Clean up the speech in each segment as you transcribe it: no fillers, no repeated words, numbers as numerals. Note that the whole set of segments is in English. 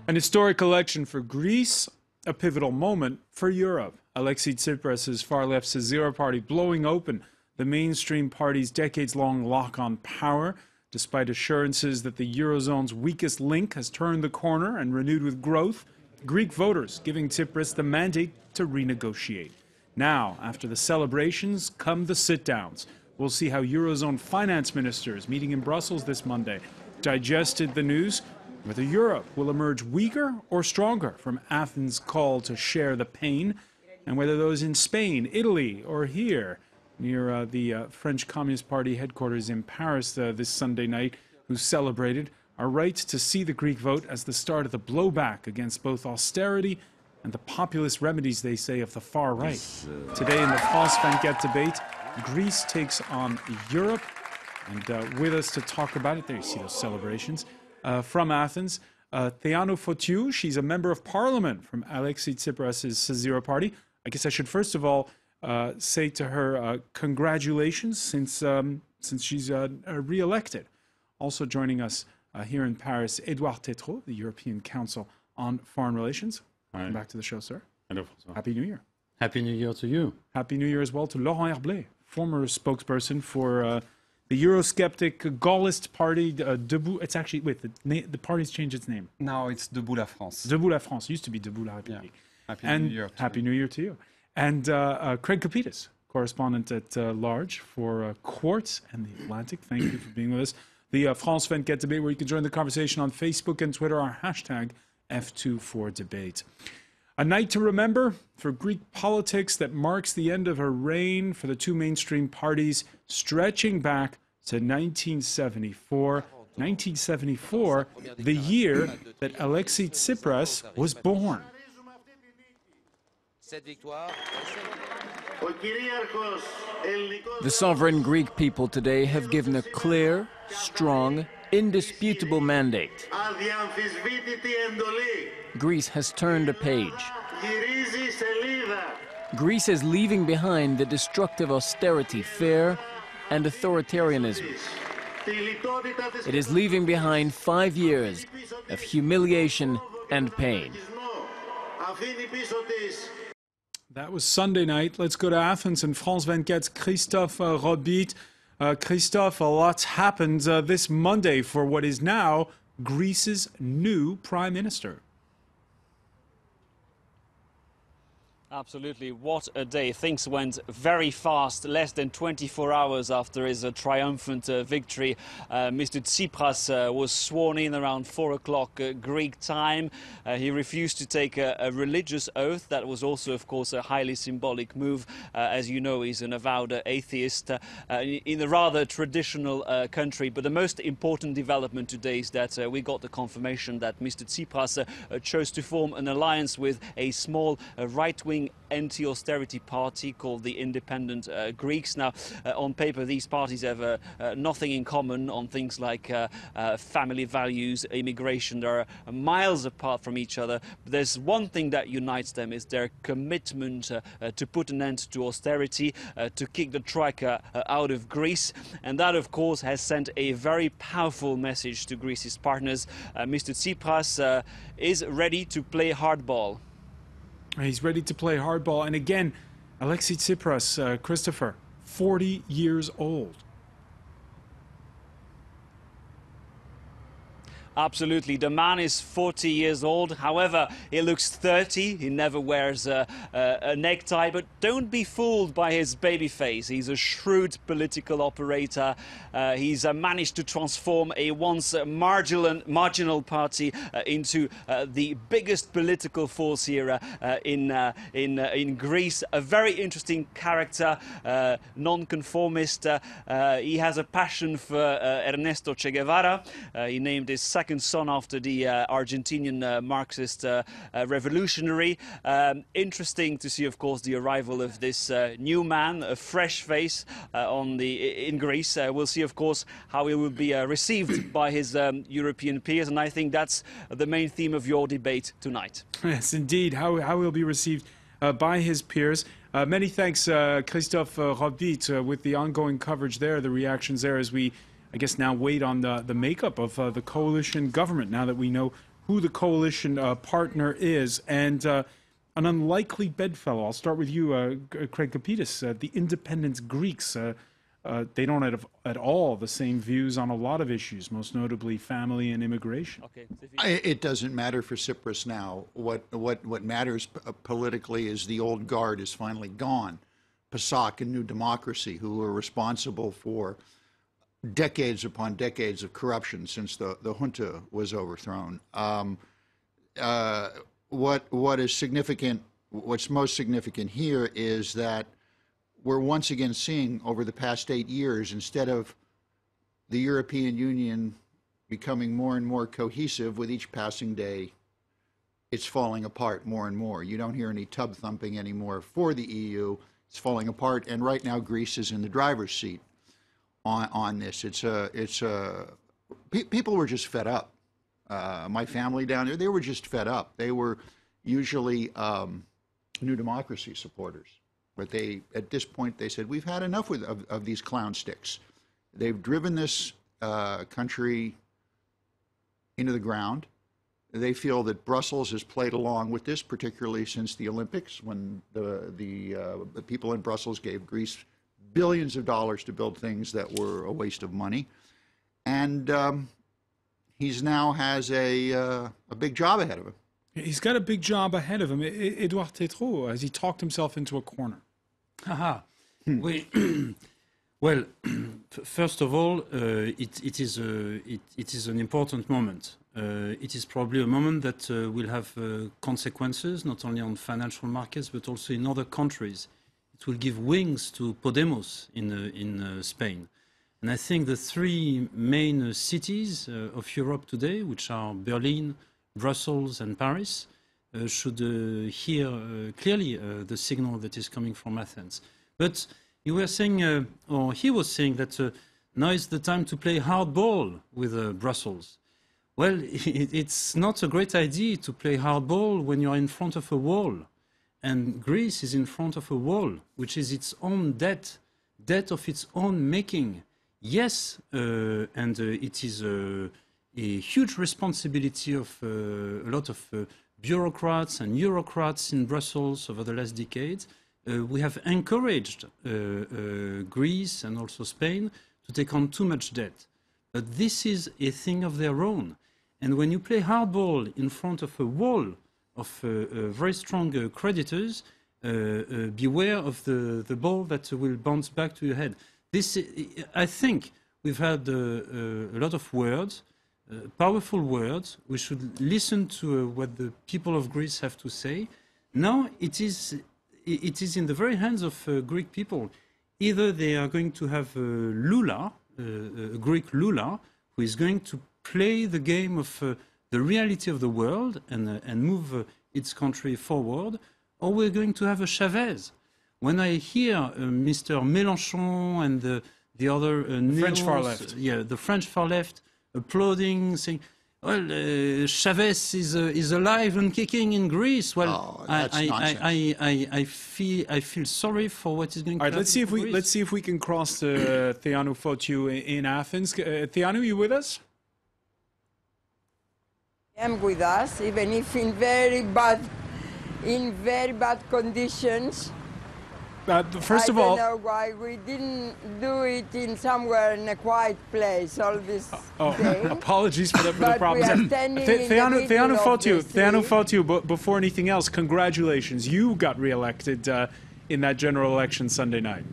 An historic election for Greece, a pivotal moment for Europe. Alexis Tsipras' far-left Syzira party blowing open the mainstream party's decades-long lock on power, despite assurances that the eurozone's weakest link has turned the corner and renewed with growth. Greek voters giving Tsipras the mandate to renegotiate. Now, after the celebrations, come the sit-downs. We'll see how eurozone finance ministers meeting in Brussels this Monday digested the news, whether Europe will emerge weaker or stronger from Athens' call to share the pain, and whether those in Spain, Italy, or here near the French Communist Party headquarters in Paris this Sunday night, who celebrated, are right to see the Greek vote as the start of the blowback against both austerity and the populist remedies, they say, of the far right. Today in the France 24 debate, Greece takes on Europe. And with us to talk about it, there you see those celebrations, from Athens, Theano Fotiou. She's a member of parliament from Alexis Tsipras' Syzira party. I guess I should first of all say to her congratulations since she's re-elected. Also joining us here in Paris, Edouard Tétrault, the European Council on Foreign Relations. Welcome back to the show, sir. Hello, François. Happy New Year. Happy New Year to you. Happy New Year as well to Laurent Herblay, former spokesperson for the Eurosceptic Gaullist party, Debout. It's actually, wait, the party's changed its name. Now it's Debout la France. Debout la France. Used to be Debout la République. Yeah. Happy New Year. Happy New Year to you. And Craig Kapitas, correspondent at large for Quartz and The Atlantic. Thank you for being with us. The France 24 debate, where you can join the conversation on Facebook and Twitter, our hashtag F24Debate. A night to remember for Greek politics that marks the end of her reign for the two mainstream parties, stretching back to 1974. 1974, the year that Alexis Tsipras was born. The sovereign Greek people today have given a clear, strong, indisputable mandate. Greece has turned a page. Greece is leaving behind the destructive austerity, fear, and authoritarianism. It is leaving behind 5 years of humiliation and pain. That was Sunday night. Let's go to Athens and France 24's Christophe Robit. Christophe, a lot's happened this Monday for what is now Greece's new prime minister. Absolutely. What a day. Things went very fast. Less than 24 hours after his triumphant victory, Mr. Tsipras was sworn in around 4 o'clock Greek time. He refused to take a religious oath. That was also, of course, a highly symbolic move. As you know, he's an avowed atheist in a rather traditional country. But the most important development today is that we got the confirmation that Mr. Tsipras chose to form an alliance with a small right-wing anti-austerity party called the Independent Greeks. Now, on paper, these parties have nothing in common on things like family values, immigration. They are miles apart from each other. But there's one thing that unites them, is their commitment to put an end to austerity, to kick the troika out of Greece. And that, of course, has sent a very powerful message to Greece's partners. Mr. Tsipras is ready to play hardball. He's ready to play hardball. And again, Alexis Tsipras, Christopher, 40 years old. Absolutely. The man is 40 years old. However, he looks 30. He never wears a necktie. But don't be fooled by his baby face. He's a shrewd political operator. He's managed to transform a once marginal party into the biggest political force here in Greece. A very interesting character, non-conformist. He has a passion for Ernesto Che Guevara. He named his second son after the Argentinian Marxist revolutionary. Interesting to see, of course, the arrival of this new man, a fresh face in Greece. We'll see, of course, how he will be received by his European peers, and I think that's the main theme of your debate tonight. Yes, indeed, how he'll be received by his peers. Many thanks, Christophe Robit, with the ongoing coverage there, the reactions there, as we, I guess, now wait on the makeup of the coalition government, now that we know who the coalition partner is, and an unlikely bedfellow. I'll start with you, Craig Kapidis. The independent Greeks, they don't have at all the same views on a lot of issues, most notably family and immigration. Okay. It doesn't matter for Tsipras now. What matters politically is the old guard is finally gone. PASOK and New Democracy, who were responsible for decades upon decades of corruption since the junta was overthrown. What is significant, what's most significant here is that we're once again seeing over the past 8 years, instead of the European Union becoming more and more cohesive with each passing day, it's falling apart more and more. You don't hear any tub thumping anymore for the EU. It's falling apart, and right now Greece is in the driver's seat on this. People were just fed up. My family down there, they were just fed up. They were usually New Democracy supporters. But at this point, they said, we've had enough of these clown sticks. They've driven this country into the ground. They feel that Brussels has played along with this, particularly since the Olympics, when the people in Brussels gave Greece billions of dollars to build things that were a waste of money. And he's now has a big job ahead of him. He's got a big job ahead of him. Edouard Tétrault, has he talked himself into a corner? Well, first of all, it is an important moment. It is probably a moment that will have consequences, not only on financial markets, but also in other countries. It will give wings to Podemos in Spain. And I think the three main cities of Europe today, which are Berlin, Brussels and Paris, should hear clearly the signal that is coming from Athens. But you were saying, or he was saying, that now is the time to play hardball with Brussels. Well, it's not a great idea to play hardball when you're in front of a wall. And Greece is in front of a wall, which is its own debt of its own making. Yes, and it is a huge responsibility of a lot of bureaucrats and Eurocrats in Brussels over the last decades. We have encouraged Greece and also Spain to take on too much debt. But this is a thing of their own. And when you play hardball in front of a wall of very strong creditors, beware of the ball that will bounce back to your head. This, I think, we've had a lot of words, powerful words. We should listen to what the people of Greece have to say. Now it is in the very hands of Greek people. Either they are going to have Lula, a Greek Lula, who is going to play the game of the reality of the world and move its country forward, or we're going to have a Chavez. When I hear Mr. Mélenchon and the other French far left, the French far left, applauding, saying, "Well, Chavez is alive and kicking in Greece." Well, I feel sorry for what is going to happen. All right, let's see if we can cross to Theanu Fotiu in Athens. Theanu, you with us? I'm with us, even if in very bad conditions. First of all, I don't know why we didn't do it in somewhere in a quiet place all this day. Apologies for the problems. Theanu Fotiu, before anything else, congratulations. You got re-elected in that general election Sunday night.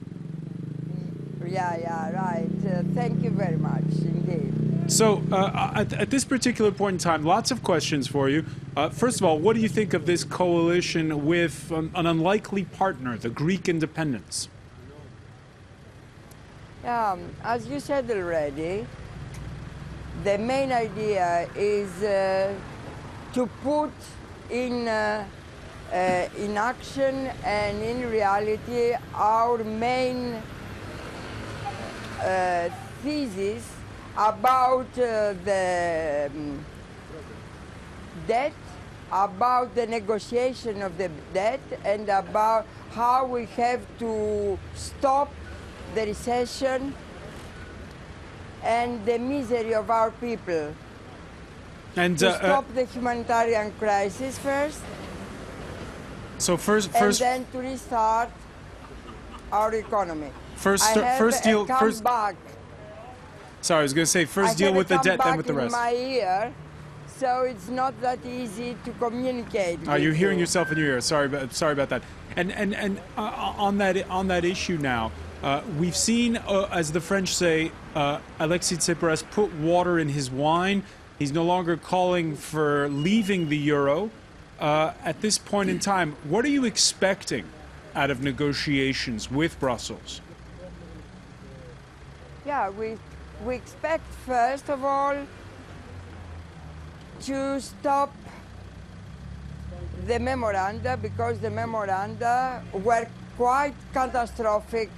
Yeah, right. Thank you very much, indeed. So at this particular point in time, lots of questions for you. First of all, what do you think of this coalition with an unlikely partner, the Greek independents? As you said already, the main idea is to put in action and in reality our main thesis about the debt, about the negotiation of the debt, and about how we have to stop the recession and the misery of our people. And to stop the humanitarian crisis first, so first, and then to restart our economy. first deal. Sorry, I was going to say first deal with the debt, then with the rest. I have a comeback in my ear, so it's not that easy to communicate. You're hearing yourself in your ear. Sorry about that. And on that issue now, we've seen, as the French say, Alexis Tsipras put water in his wine. He's no longer calling for leaving the euro. At this point in time, what are you expecting out of negotiations with Brussels? Yeah, we expect, first of all, to stop the memoranda, because the memoranda were quite catastrophic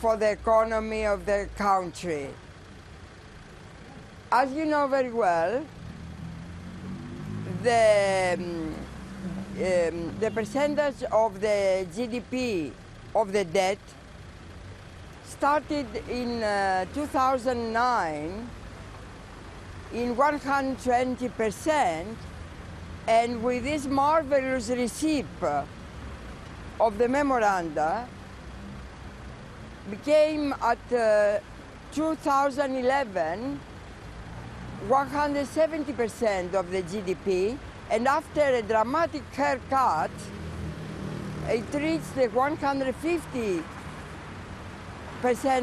for the economy of the country. As you know very well, the percentage of the GDP of the debt started in 2009 in 120%, and with this marvelous receipt of the memoranda became at 2011 170% of the GDP, and after a dramatic haircut it reached the 150%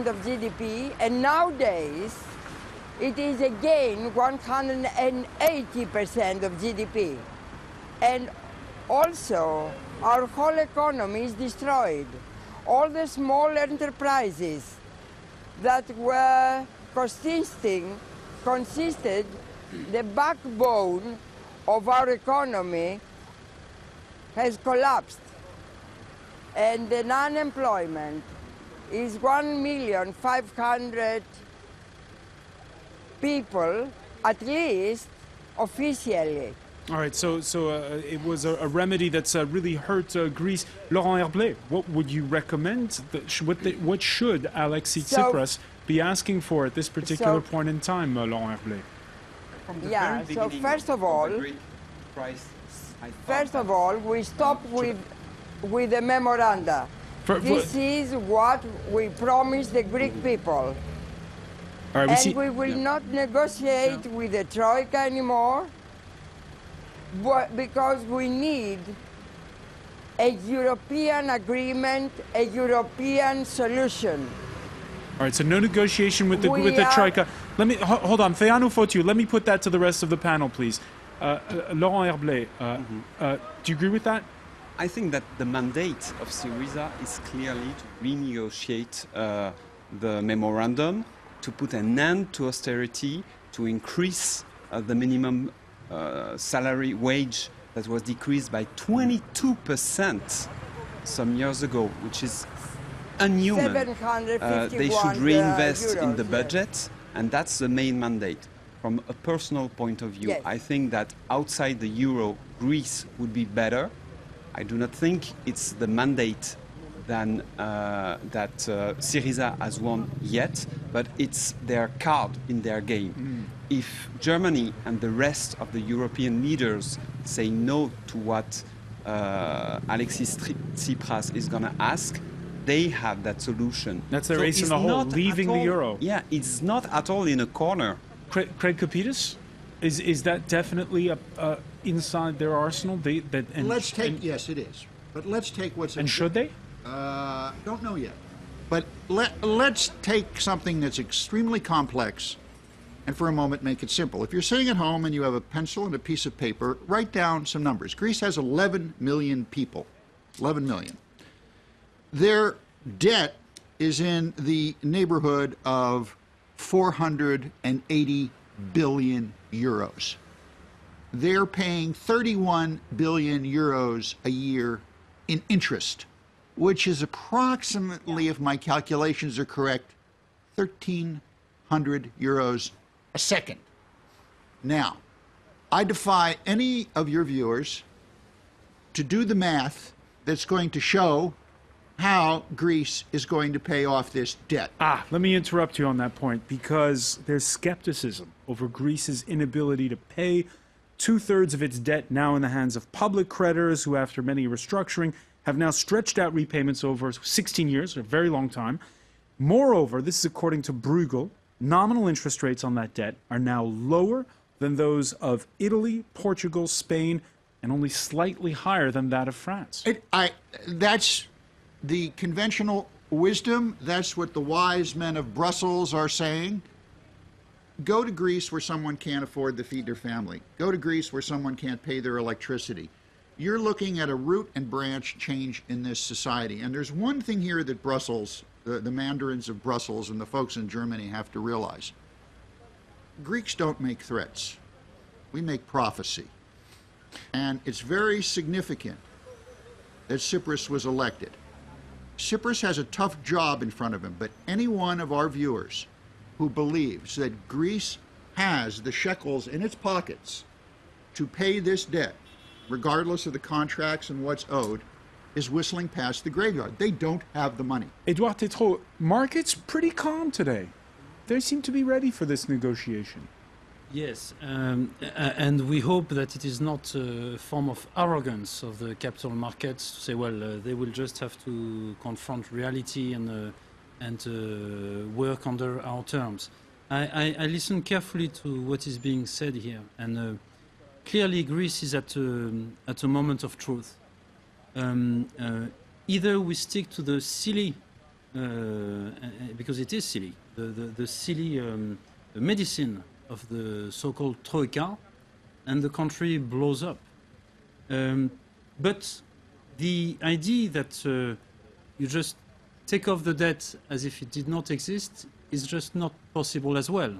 of GDP, and nowadays it is again 180% of GDP. And also, our whole economy is destroyed. All the small enterprises that were consisted the backbone of our economy has collapsed. And the unemployment is 1,500,000 people, at least officially. All right, so it was a remedy that's really hurt Greece. Laurent Herblay, what would you recommend? What should Alexis Tsipras be asking for at this particular point in time, Laurent Herblay? Yeah, so first of all, we stop with the memoranda. This is what we promised the Greek people. All right, we will not negotiate with the Troika anymore, because we need a European agreement, a European solution. All right, so no negotiation with the Troika. Let me hold on, Feanu Fotiu. Let me put that to the rest of the panel, please. Laurent Herblay, do you agree with that? I think that the mandate of Syriza is clearly to renegotiate the memorandum, to put an end to austerity, to increase the minimum salary wage that was decreased by 22% some years ago, which is inhuman. They should reinvest in the budget, and that's the main mandate. From a personal point of view, yes. I think that outside the euro, Greece would be better. I do not think it's the mandate that Syriza has won yet, but it's their card in their game. If Germany and the rest of the European leaders say no to what Alexis Tsipras is going to ask, they have that solution. That's their ace in the hole, leaving the euro. Yeah, it's not at all in a corner. Craig Kapitas, is that definitely inside their arsenal? Yes, it is. But let's take what's... And should they? Don't know yet. But let's take something that's extremely complex and for a moment make it simple. If you're sitting at home and you have a pencil and a piece of paper, write down some numbers. Greece has 11 million people. 11 million. Their debt is in the neighborhood of 480 billion euros. They're paying 31 billion euros a year in interest, which is approximately, if my calculations are correct, 1,300 euros a second. Now, I defy any of your viewers to do the math that's going to show how Greece is going to pay off this debt. Let me interrupt you on that point, because there's skepticism over Greece's inability to pay. 2/3 of its debt now in the hands of public creditors who, after many restructuring, have now stretched out repayments over 16 years, a very long time. Moreover, this is according to Bruegel, nominal interest rates on that debt are now lower than those of Italy, Portugal, Spain, and only slightly higher than that of France. That's the conventional wisdom. That's what the wise men of Brussels are saying. Go to Greece where someone can't afford to feed their family. Go to Greece where someone can't pay their electricity. You're looking at a root and branch change in this society. And there's one thing here that Brussels, the mandarins of Brussels and the folks in Germany have to realize. Greeks don't make threats. We make prophecy. And it's very significant that Tsipras was elected. Tsipras has a tough job in front of him, but any one of our viewers who believes that Greece has the shekels in its pockets to pay this debt, regardless of the contracts and what's owed, is whistling past the graveyard. They don't have the money. Edouard Tétrault, markets pretty calm today. They seem to be ready for this negotiation. Yes, and we hope that it is not a form of arrogance of the capital markets to say, well, they will just have to confront reality and work under our terms. I listen carefully to what is being said here, and clearly Greece is at a moment of truth. Either we stick to the silly, because it is silly, the silly medicine of the so-called troika, and the country blows up. But the idea that you just take off the debt as if it did not exist is just not possible as well,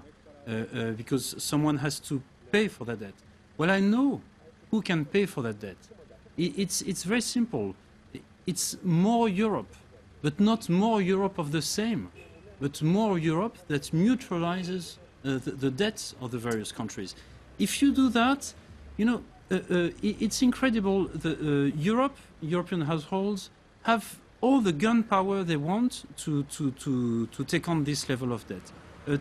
because someone has to pay for that debt. Well, I know who can pay for that debt. It's very simple. It's more Europe, but not more Europe of the same, but more Europe that neutralizes the debts of the various countries. If you do that, you know, it's incredible. European households have all the gunpowder they want to take on this level of debt.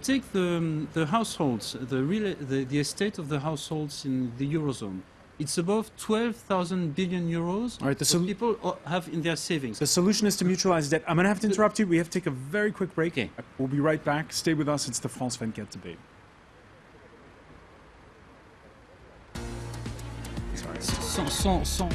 Take the households, the estate of the households in the eurozone. It's above 12,000 billion euros. All right, that people have in their savings. The solution is to mutualize debt. I'm going to have to interrupt you. We have to take a very quick break. Okay. We'll be right back. Stay with us. It's the France 24 debate. Sans